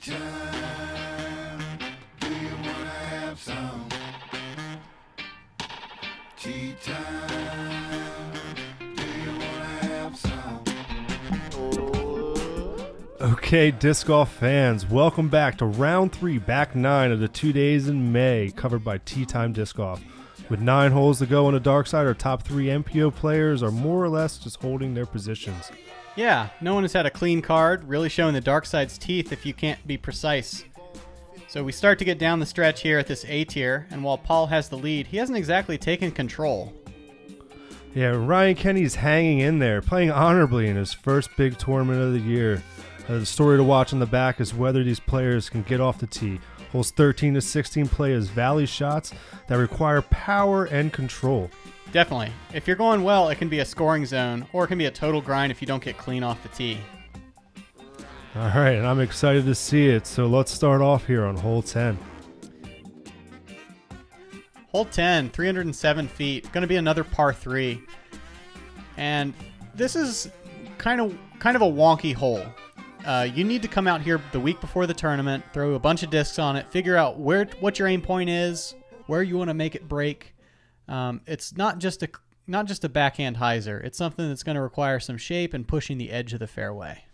Tea time. Do you wanna have some? Tea time. Do you wanna have some? Okay, disc golf fans, welcome back to round 3, back 9 of the 2 days in May, covered by Tea Time Disc Golf. With 9 holes to go on the dark side, our top 3 MPO players are more or less just holding their positions. Yeah, no one has had a clean card, really showing the dark side's teeth if you can't be precise. So we start to get down the stretch here at this A tier, and while Paul has the lead, he hasn't exactly taken control. Yeah, Ryan Kenney's hanging in there, playing honorably in his first big tournament of the year. The story to watch on the back is whether these players can get off the tee. Holes 13 to 16 play as valley shots that require power and control. Definitely. If you're going well, it can be a scoring zone, or it can be a total grind if you don't get clean off the tee. All right, and I'm excited to see it, so let's start off here on hole 10. Hole 10, 307 feet, going to be another par 3. And this is kind of a wonky hole. You need to come out here the week before the tournament, throw a bunch of discs on it, figure out what your aim point is, where you want to make it break. It's not just a backhand hyzer. It's something that's going to require some shape and pushing the edge of the fairway.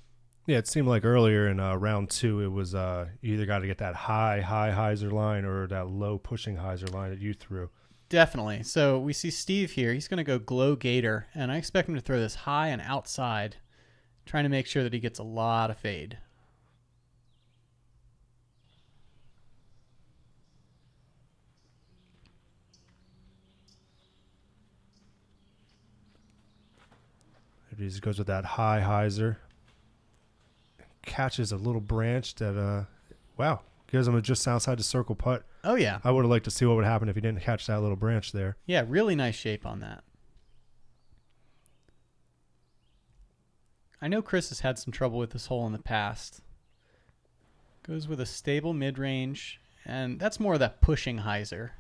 Yeah, it seemed like earlier in round 2, it was you either got to get that high hyzer line or that low pushing hyzer line that you threw. Definitely. So we see Steve here. He's going to go glow gator, and I expect him to throw this high and outside, trying to make sure that he gets a lot of fade. He just goes with that high hyzer. Catches a little branch that, wow, gives him a just outside the circle putt. Oh, yeah. I would have liked to see what would happen if he didn't catch that little branch there. Yeah, really nice shape on that. I know Chris has had some trouble with this hole in the past. Goes with a stable mid-range, and that's more of that pushing hyzer.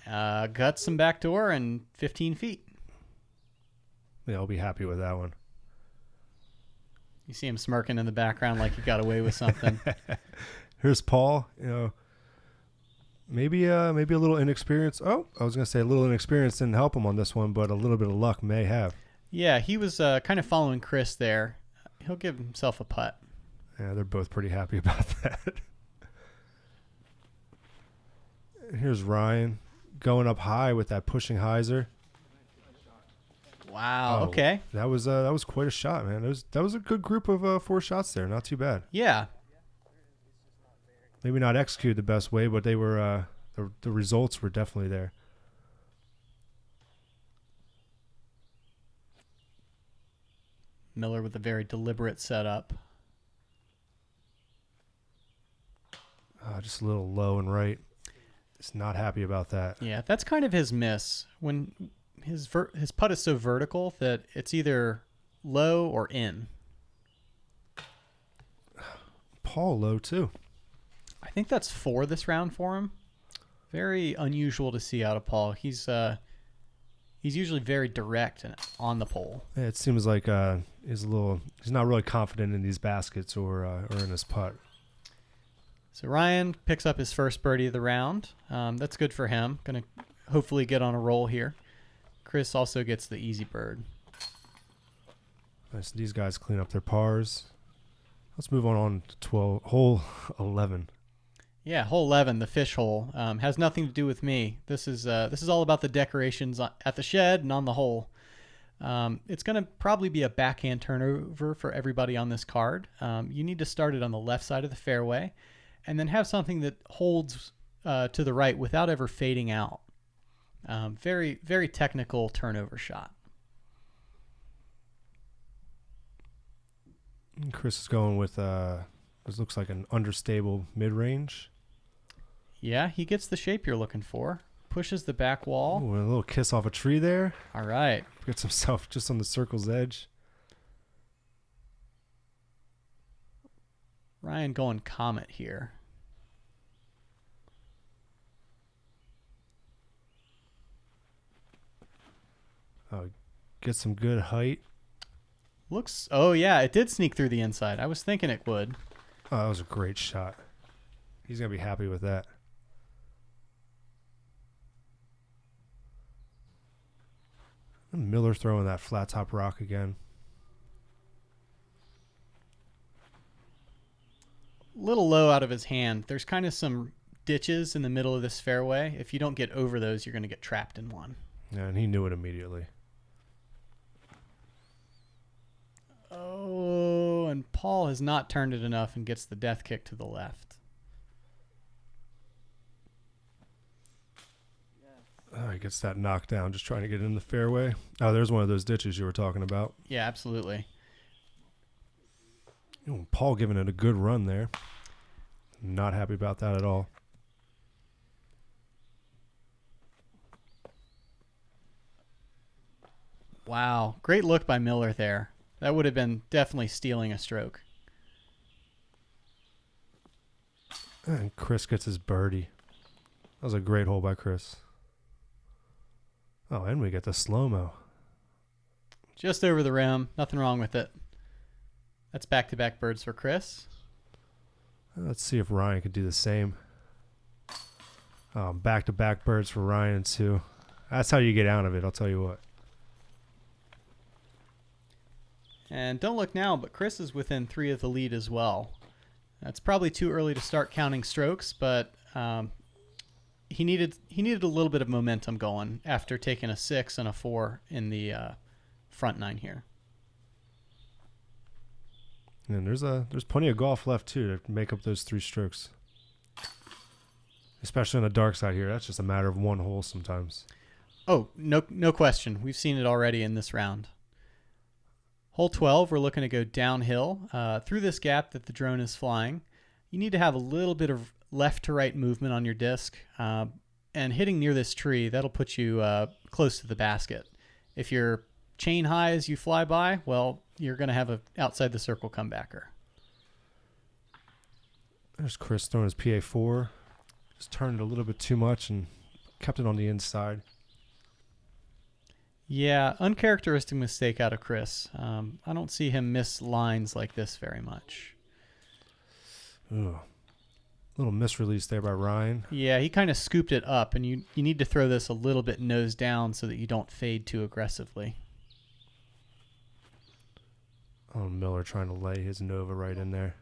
Guts some backdoor and 15 feet. Yeah, I'll be happy with that one. You see him smirking in the background like he got away with something. Here's Paul. You know, maybe a little inexperience. Oh, I was gonna say a little inexperience didn't help him on this one, but a little bit of luck may have. Yeah, he was kind of following Chris there. He'll give himself a putt. Yeah, they're both pretty happy about that. Here's Ryan going up high with that pushing hyzer. Wow. Oh, okay. That was quite a shot, man. That was a good group of 4 shots there. Not too bad. Yeah. Maybe not executed the best way, but they were the results were definitely there. Miller with a very deliberate setup. Just a little low and right. Just not happy about that. Yeah, that's kind of his miss. When his putt is so vertical that it's either low or in. Paul low too. I think that's 4 this round for him. Very unusual to see out of Paul. He's usually very direct and on the pole. Yeah, it seems like he's not really confident in these baskets or in his putt. So Ryan picks up his first birdie of the round. That's good for him. Going to hopefully get on a roll here. Chris also gets the easy bird. Nice. These guys clean up their pars. Let's move on to hole 11. Yeah, hole 11, the fish hole, has nothing to do with me. This is all about the decorations at the shed and on the hole. It's going to probably be a backhand turnover for everybody on this card. You need to start it on the left side of the fairway and then have something that holds to the right without ever fading out. Very, very technical turnover shot. Chris is going with this looks like an understable mid-range. Yeah, he gets the shape you're looking for. Pushes the back wall. Ooh, a little kiss off a tree there. All right. Gets himself just on the circle's edge. Ryan going Comet here. Get some good height. Oh yeah, it did sneak through the inside. I was thinking it would. Oh, that was a great shot. He's going to be happy with that. And Miller throwing that flat top rock again. Little low out of his hand. There's kind of some ditches in the middle of this fairway. If you don't get over those, you're going to get trapped in one. Yeah, and he knew it immediately. Oh, and Paul has not turned it enough and gets the death kick to the left. Oh, he gets that knocked down just trying to get in the fairway. Oh, there's one of those ditches you were talking about. Yeah, absolutely. Ooh, Paul giving it a good run there. Not happy about that at all. Wow, great look by Miller there. That would have been definitely stealing a stroke. And Chris gets his birdie. That was a great hole by Chris. Oh, and we get the slow-mo. Just over the rim. Nothing wrong with it. That's back-to-back birds for Chris. Let's see if Ryan could do the same. Back-to-back birds for Ryan, too. That's how you get out of it, I'll tell you what. And don't look now, but Chris is within 3 of the lead as well. That's probably too early to start counting strokes, but he needed a little bit of momentum going after taking a 6 and a 4 in the front 9 here. And there's plenty of golf left too to make up those 3 strokes. Especially on the dark side here, that's just a matter of 1 hole sometimes. Oh, no question. We've seen it already in this round. Hole 12, we're looking to go downhill through this gap that the drone is flying. You need to have a little bit of left to right movement on your disc, and hitting near this tree, that'll put you close to the basket. If you're chain high as you fly by, well, you're going to have a outside the circle comebacker. There's Chris throwing his PA4. Just turned it a little bit too much and kept it on the inside. Yeah, uncharacteristic mistake out of Chris. I don't see him miss lines like this very much. Ooh. Little misrelease there by Ryan. Yeah, he kind of scooped it up, and you need to throw this a little bit nose down so that you don't fade too aggressively. Oh, Miller trying to lay his Nova right in there.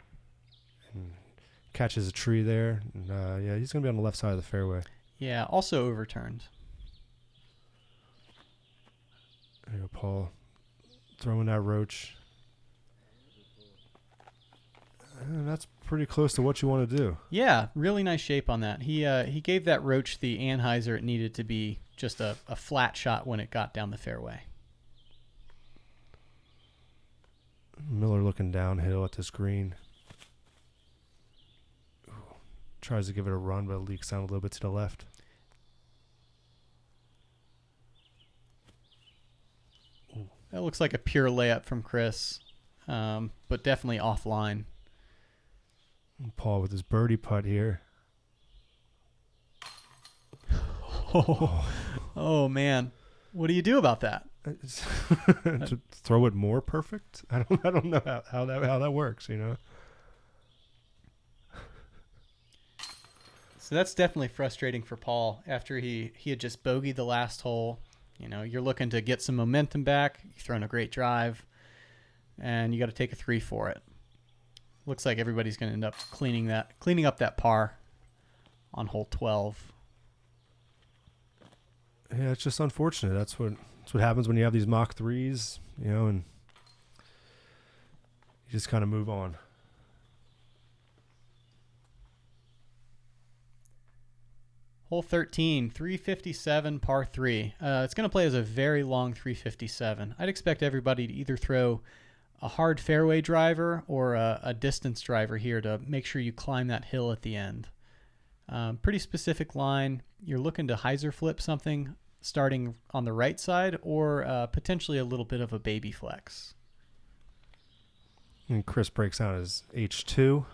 And catches a tree there. And, yeah, he's going to be on the left side of the fairway. Yeah, also overturned. There you go, Paul. Throwing that roach. And that's pretty close to what you want to do. Yeah, really nice shape on that. He gave that roach the Anheuser it needed to be, just a flat shot when it got down the fairway. Miller looking downhill at this green. Ooh, tries to give it a run, but it leaks down a little bit to the left. Ooh. That looks like a pure layup from Chris, but definitely offline. Paul with his birdie putt here. Oh man, what do you do about that? To throw it more perfect? I don't know how that works, you know. So that's definitely frustrating for Paul after he had just bogeyed the last hole. You know, you're looking to get some momentum back. You've thrown a great drive, and you got to take a 3 for it. Looks like everybody's going to end up cleaning up that par on hole 12. Yeah, it's just unfortunate. That's what happens when you have these mock 3s, you know, and you just kind of move on. Hole 13, 357 par 3. It's going to play as a very long 357. I'd expect everybody to either throw a hard fairway driver or a distance driver here to make sure you climb that hill at the end. Pretty specific line. You're looking to hyzer flip something starting on the right side or potentially a little bit of a baby flex. And Chris breaks out his H2.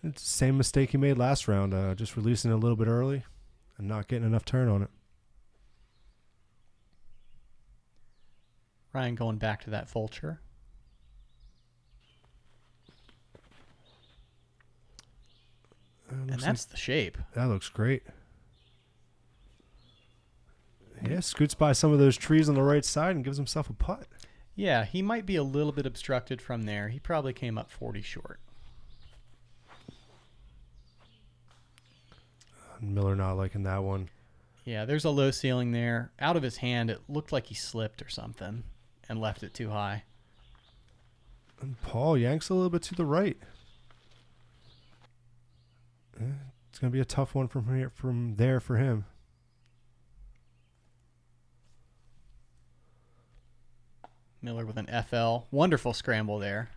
It's the same mistake he made last round, just releasing it a little bit early and not getting enough turn on it. Ryan going back to that vulture. And that's the shape. That looks great. Yeah, scoots by some of those trees on the right side and gives himself a putt. Yeah, he might be a little bit obstructed from there. He probably came up 40 short. Miller not liking that one. Yeah, there's a low ceiling there. Out of his hand, it looked like he slipped or something and left it too high. And Paul yanks a little bit to the right. It's going to be a tough one from there for him. Miller with an FL. Wonderful scramble there.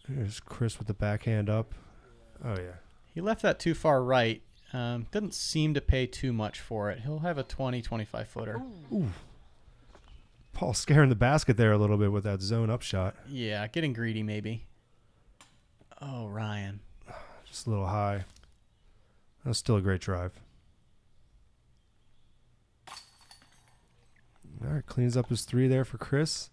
There's Chris with the backhand up. Oh, yeah. He left that too far right. Didn't seem to pay too much for it. He'll have a 20-25 footer. Ooh. Paul scaring the basket there a little bit with that zone up shot. Yeah, getting greedy maybe. Oh, Ryan. Just a little high. That's still a great drive. All right, cleans up his 3 there for Chris.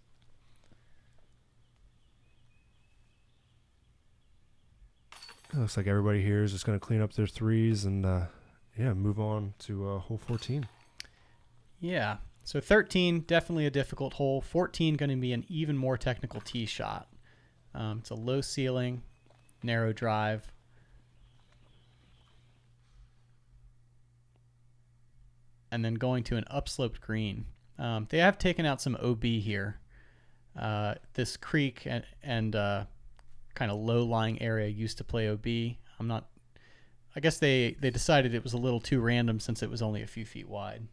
It looks like everybody here is just going to clean up their 3s and, move on to hole 14. Yeah. So 13, definitely a difficult hole. 14 going to be an even more technical tee shot. It's a low ceiling, narrow drive. And then going to an upsloped green. They have taken out some OB here. This creek and kind of low-lying area used to play OB. I guess they decided it was a little too random since it was only a few feet wide.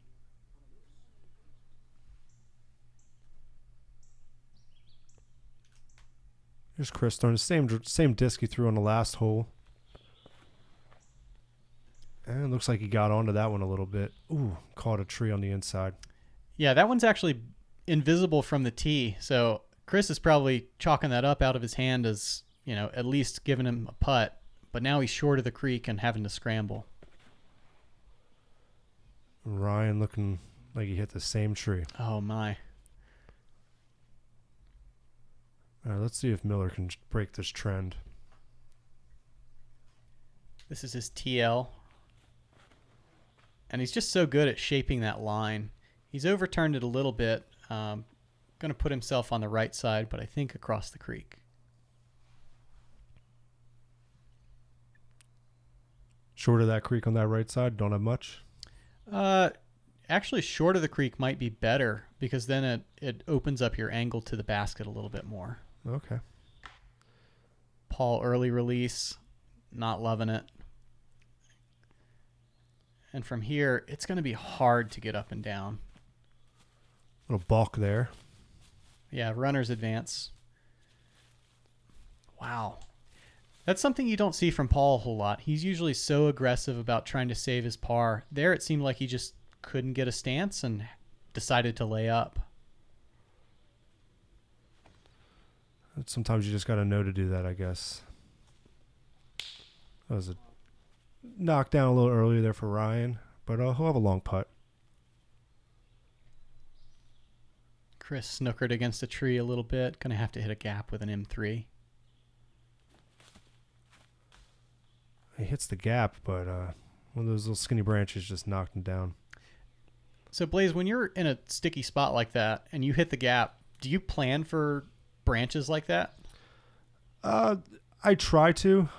Here's Chris throwing the same disc he threw on the last hole. And it looks like he got onto that one a little bit. Ooh, caught a tree on the inside. Yeah, that one's actually invisible from the tee. So Chris is probably chalking that up out of his hand as, at least giving him a putt. But now he's short of the creek and having to scramble. Ryan looking like he hit the same tree. Oh, my. All right, let's see if Miller can break this trend. This is his TL. And he's just so good at shaping that line. He's overturned it a little bit. Going to put himself on the right side, but I think across the creek. Short of that creek on that right side, don't have much? Actually, short of the creek might be better because then it opens up your angle to the basket a little bit more. Okay. Paul early release, not loving it. And from here, it's going to be hard to get up and down. Little balk there. Yeah, runner's advance. Wow. That's something you don't see from Paul a whole lot. He's usually so aggressive about trying to save his par. There, it seemed like he just couldn't get a stance and decided to lay up. Sometimes you just got to know to do that, I guess. That was a knockdown a little earlier there for Ryan, but he'll have a long putt. Chris snookered against a tree a little bit. Going to have to hit a gap with an M3. He hits the gap, but one of those little skinny branches just knocked him down. So, Blaze, when you're in a sticky spot like that and you hit the gap, do you plan for branches like that? I try to,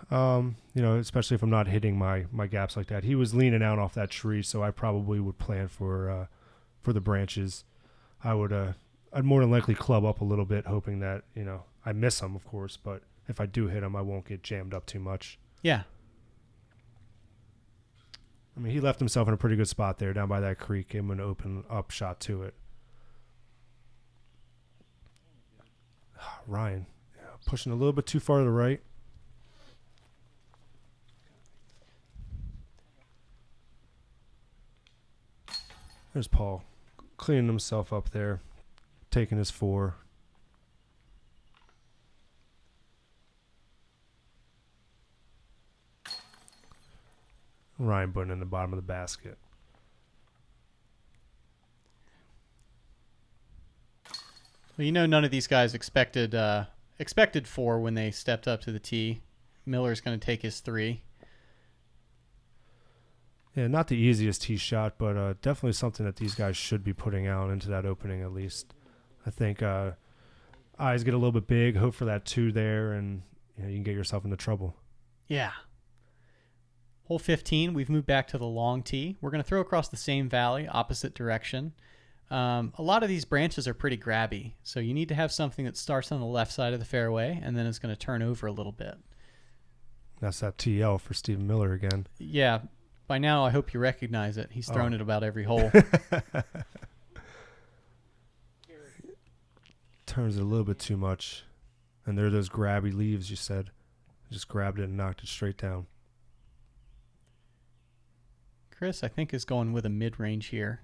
especially if I'm not hitting my gaps like that. He was leaning out off that tree, so I probably would plan for the branches. I'd more than likely club up a little bit, hoping that, I miss him, of course, but if I do hit him, I won't get jammed up too much. Yeah. I mean, he left himself in a pretty good spot there down by that creek, gave him an open up shot to it. Ryan, pushing a little bit too far to the right. There's Paul cleaning himself up there, taking his 4. Ryan putting in the bottom of the basket. Well, none of these guys expected expected 4 when they stepped up to the tee. Miller's going to take his 3. Yeah, not the easiest tee shot, but definitely something that these guys should be putting out into that opening at least. I think eyes get a little bit big, hope for that 2 there, and you can get yourself into trouble. Yeah. Hole 15, we've moved back to the long tee. We're going to throw across the same valley, opposite direction. A lot of these branches are pretty grabby, so you need to have something that starts on the left side of the fairway and then is going to turn over a little bit. That's that TL for Stephen Miller again. Yeah, by now I hope you recognize it. He's thrown it about every hole. Turns it a little bit too much. And there are those grabby leaves you said. Just grabbed it and knocked it straight down. Chris, I think, is going with a mid-range here.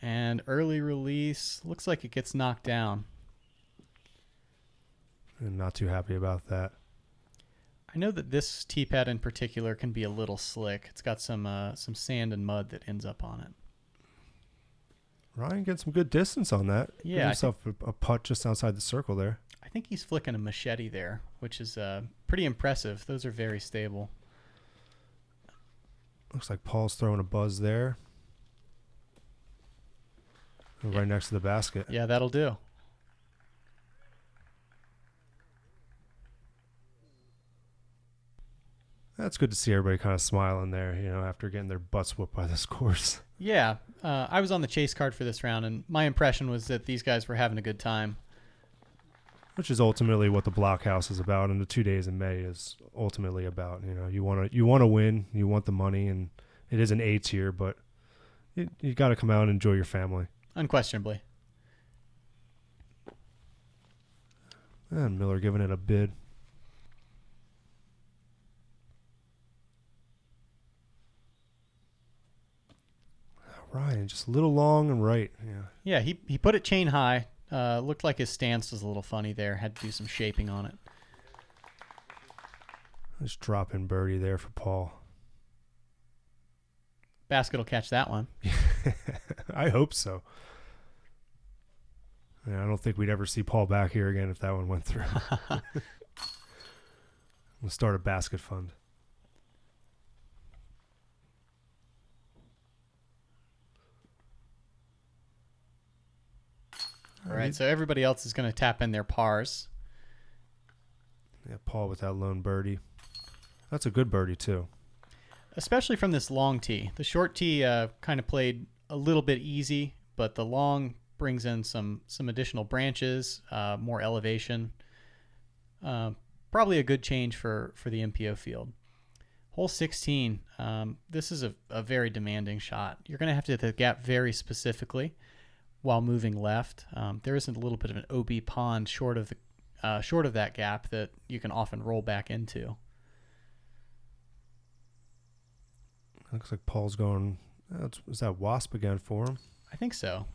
And early release, looks like it gets knocked down. And not too happy about that. I know that this tee pad in particular can be a little slick. It's got some sand and mud that ends up on it. Ryan gets some good distance on that. Yeah, Gives himself a putt just outside the circle there. I think he's flicking a machete there, which is pretty impressive. Those are very stable. Looks like Paul's throwing a buzz there. Right next to the basket. Yeah, that'll do. That's good to see everybody kind of smiling there, after getting their butts whooped by this course. Yeah, I was on the chase card for this round, and my impression was that these guys were having a good time. Which is ultimately what the Blockhouse is about, and the 2 days in May is ultimately about. You want to win, you want the money, and it is an A tier, but you got to come out and enjoy your family. Unquestionably. And Miller giving it a bid. Ryan, just a little long and right. Yeah, he put it chain high. Looked like his stance was a little funny there. Had to do some shaping on it. Just drop in birdie there for Paul. Basket will catch that one. I hope so. I don't think we'd ever see Paul back here again if that one went through. We'll start a basket fund. All right, so everybody else is going to tap in their pars. Yeah, Paul with that lone birdie. That's a good birdie, too. Especially from this long tee. The short tee kind of played a little bit easy, but the long brings in some additional branches, more elevation. Probably a good change for the MPO field. Hole 16, this is a very demanding shot. You're going to have to hit the gap very specifically while moving left. There is a little bit of an OB pond short of that gap that you can often roll back into. Looks like Paul's going. Is that Wasp again for him? I think so.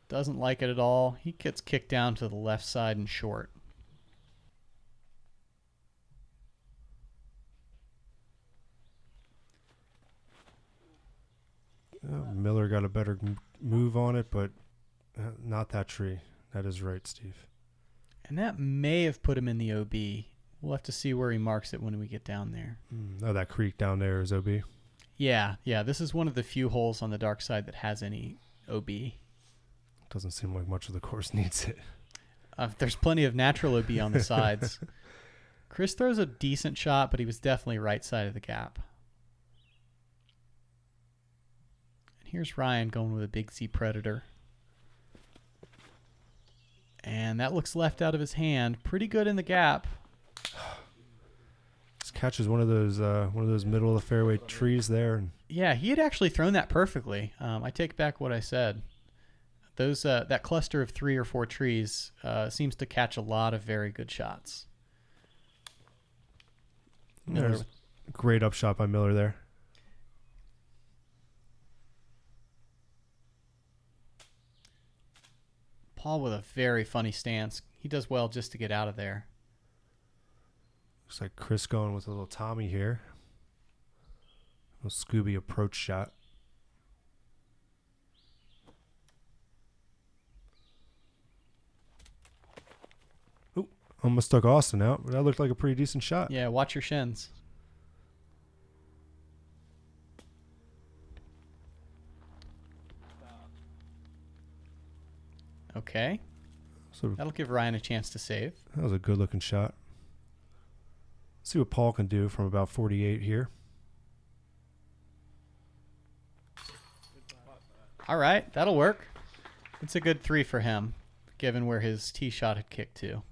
Doesn't like it at all. He gets kicked down to the left side and short. Miller got a better move on it, but not that tree. That is right, Steve. And that may have put him in the OB. We'll have to see where he marks it when we get down there. Oh, that creek down there is OB. Yeah. This is one of the few holes on the dark side that has any OB. Doesn't seem like much of the course needs it. There's plenty of natural OB on the sides. Chris throws a decent shot, but he was definitely right side of the gap. And here's Ryan going with a Big C Predator. And that looks left out of his hand. Pretty good in the gap. Just catches one of those middle of the fairway trees there. Yeah, he had actually thrown that perfectly. I take back what I said. That cluster of 3 or 4 trees seems to catch a lot of very good shots. There's a great upshot by Miller there. Paul with a very funny stance. He does well just to get out of there. Looks like Chris going with a little Tommy here. A little Scooby approach shot. Almost took Austin out, but that looked like a pretty decent shot. Yeah, watch your shins. Okay. So That'll give Ryan a chance to save. that was a good looking shot. See what Paul can do from about 48 here. All right, that'll work. It's a good 3 for him, given where his tee shot had kicked to.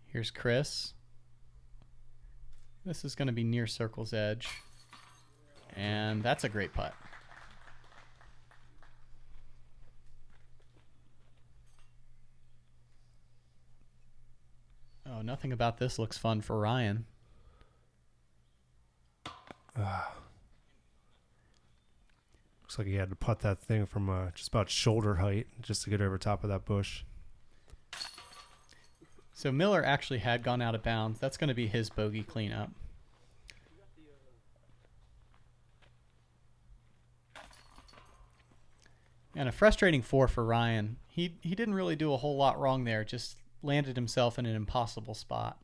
Here's Chris. This is going to be near circle's edge. And that's a great putt. Oh, nothing about this looks fun for Ryan. Looks like he had to putt that thing from just about shoulder height just to get over top of that bush. So Miller actually had gone out of bounds. That's going to be his bogey cleanup. And a frustrating 4 for Ryan. He didn't really do a whole lot wrong there, just landed himself in an impossible spot.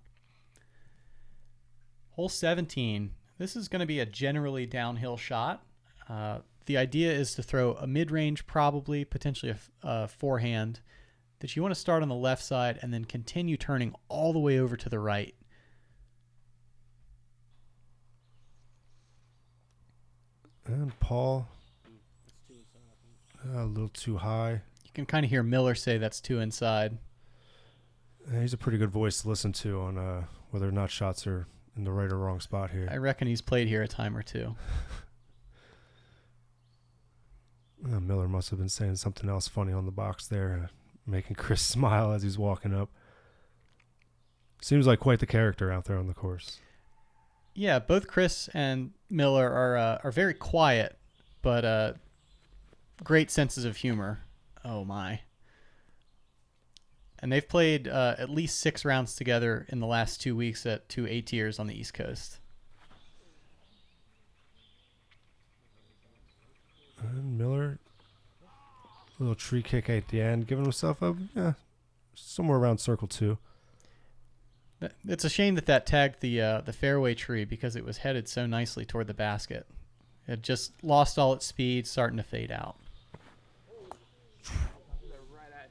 Hole 17. This is going to be a generally downhill shot. The idea is to throw a mid-range, probably, potentially a forehand, that you want to start on the left side and then continue turning all the way over to the right. And Paul, a little too high. You can kind of hear Miller say that's too inside. He's a pretty good voice to listen to on whether or not shots are in the right or wrong spot here. I reckon he's played here a time or two. Miller must have been saying something else funny on the box there, making Chris smile as he's walking up. Seems like quite the character out there on the course. Yeah, both Chris and Miller are very quiet, but great senses of humor. Oh my! And they've played at least 6 rounds together in the last 2 weeks at 2 A-tiers on the East Coast. And Miller, a little tree kick at the end, giving himself up, somewhere around circle 2. It's a shame that tagged the fairway tree because it was headed so nicely toward the basket. It just lost all its speed, starting to fade out.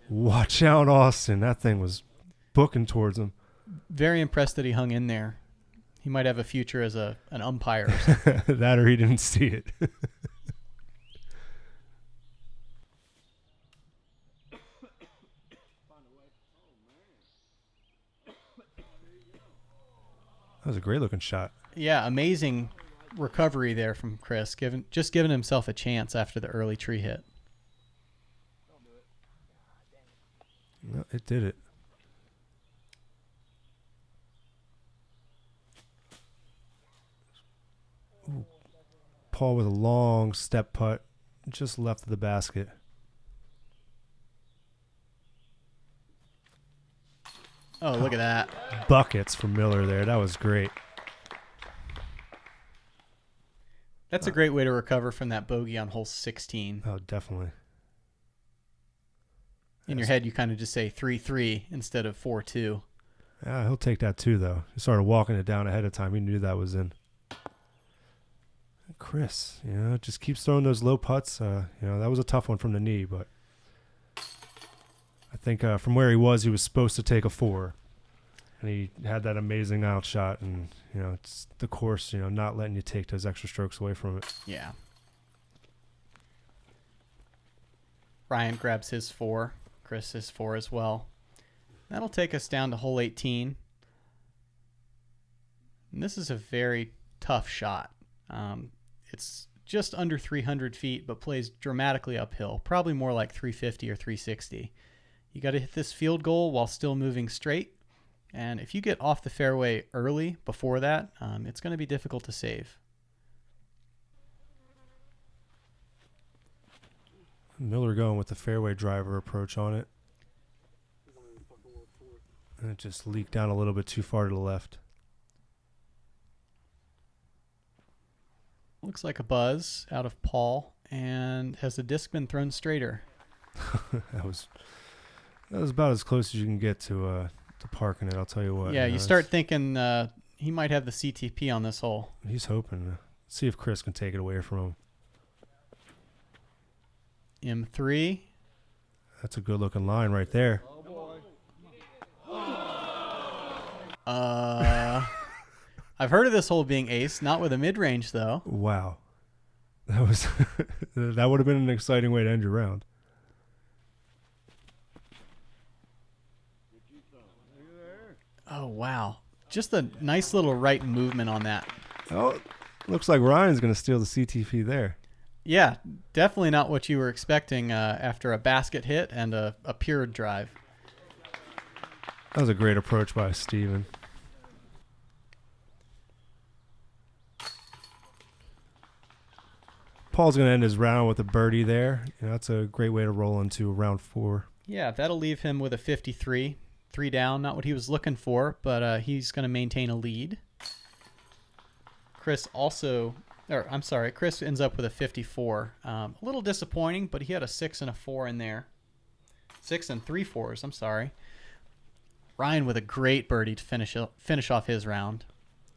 Watch out, Austin. That thing was booking towards him. Very impressed that he hung in there. He might have a future as an umpire or something. That or he didn't see it. That was a great looking shot. Yeah, amazing recovery there from Chris, giving himself a chance after the early tree hit. No, it did it. Ooh. Paul with a long step putt, just left of the basket. Oh, look at that. Buckets from Miller there. That was great. That's a great way to recover from that bogey on hole 16. Oh, definitely. In your head, you kind of just say 3-3 instead of 4-2. Yeah, he'll take that too, though. He started walking it down ahead of time. He knew that was in. Chris, just keeps throwing those low putts. That was a tough one from the knee, but I think from where he was supposed to take a 4. And he had that amazing outshot, and, it's the course, not letting you take those extra strokes away from it. Yeah. Ryan grabs his 4. Chris his 4 as well. That'll take us down to hole 18. And this is a very tough shot. It's just under 300 feet, but plays dramatically uphill, probably more like 350 or 360. You got to hit this field goal while still moving straight. And if you get off the fairway early before that, it's going to be difficult to save. Miller going with the fairway driver approach on it. And it just leaked down a little bit too far to the left. Looks like a buzz out of Paul. And has the disc been thrown straighter? that was about as close as you can get to parking it. I'll tell you what. Yeah, you start thinking he might have the CTP on this hole. He's hoping. See if Chris can take it away from him. M3. That's a good looking line right there. I've heard of this hole being ace, not with a mid-range though. Wow. That was that would have been an exciting way to end your round. Oh wow. Just a nice little right movement on that. Oh, looks like Ryan's going to steal the CTP there. Yeah, definitely not what you were expecting after a basket hit and a pure drive. That was a great approach by Steven. Paul's going to end his round with a birdie there. That's a great way to roll into round 4. Yeah, that'll leave him with a 53. 3 down, not what he was looking for, but he's going to maintain a lead. Chris ends up with a 54. A little disappointing, but he had a 6 and a 4 in there. 6 and 3 4s, I'm sorry. Ryan with a great birdie to finish off his round.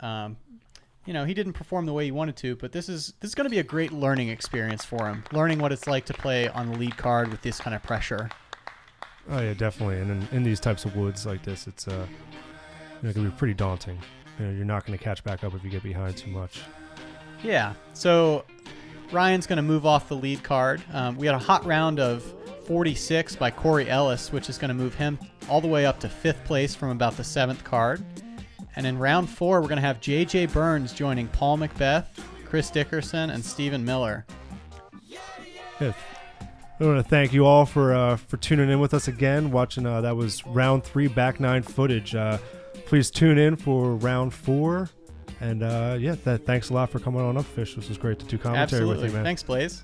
He didn't perform the way he wanted to, but this is going to be a great learning experience for him. Learning what it's like to play on the lead card with this kind of pressure. Oh yeah, definitely. And in these types of woods like this, it's it can be pretty daunting. You're not going to catch back up if you get behind too much. Yeah. So Ryan's going to move off the lead card. We had a hot round of 46 by Corey Ellis, which is going to move him all the way up to 5th place from about the 7th card. And in round 4, we're going to have J.J. Burns joining Paul McBeth, Chris Dickerson, and Stephen Miller. Yeah. I want to thank you all for tuning in with us again, watching. That was round 3 back 9 footage. Please tune in for round 4. And thanks a lot for coming on up, Fish. This was great to do commentary Absolutely. with you, man. Thanks, Blaze.